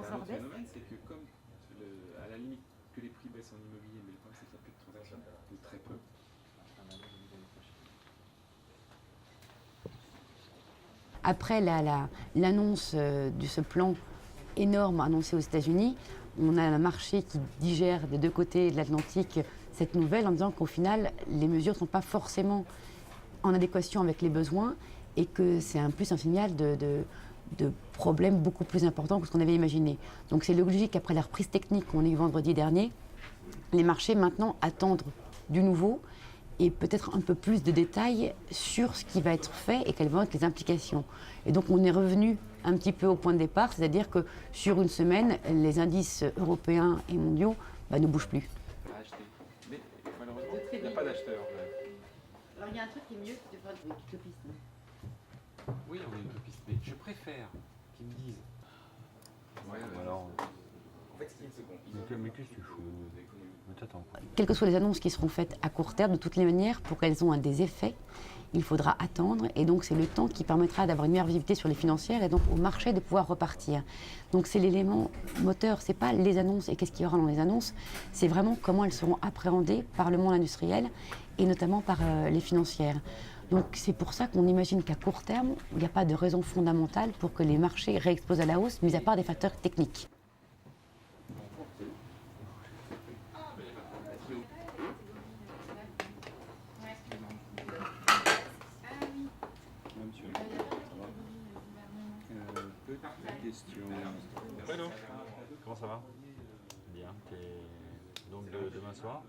ça autre rebaisse. phénomène, c'est que comme à la limite que les prix baissent en immobilier, mais le problème c'est qu'il n'y a plus de transactions, ou très peu. Après l'annonce de ce plan énorme annoncé aux États-Unis, on a un marché qui digère des deux côtés de l'Atlantique cette nouvelle en disant qu'au final, les mesures ne sont pas forcément en adéquation avec les besoins et que c'est un signal de problèmes beaucoup plus importants que ce qu'on avait imaginé. Donc c'est logique qu'après la reprise technique qu'on a eue vendredi dernier, les marchés maintenant attendent du nouveau et peut-être un peu plus de détails sur ce qui va être fait et quelles vont être les implications. Et donc on est revenu un petit peu au point de départ, c'est-à-dire que sur une semaine, les indices européens et mondiaux ne bougent plus. À acheter. Mais malheureusement, il n'y a pas d'acheteur. Alors il y a un truc qui est mieux qui devrait être utopiste. Oui, on est utopiste, mais je préfère qu'ils me disent. Ouais, Alors. En fait, ce qui est second. Mais qu'est-ce que tu fous? Mais t'attends. Quelles que soient les annonces qui seront faites à court terme, de toutes les manières, pour qu'elles aient des effets, il faudra attendre. Et donc, c'est le temps qui permettra d'avoir une meilleure visibilité sur les financières et donc au marché de pouvoir repartir. Donc, c'est l'élément moteur. Ce n'est pas les annonces et qu'est-ce qu'il y aura dans les annonces. C'est vraiment comment elles seront appréhendées par le monde industriel et notamment par les financières. Donc, c'est pour ça qu'on imagine qu'à court terme, il n'y a pas de raison fondamentale pour que les marchés réexplosent à la hausse, mis à part des facteurs techniques. Petite question. Hello. Comment ça va? Bien. Donc demain soir?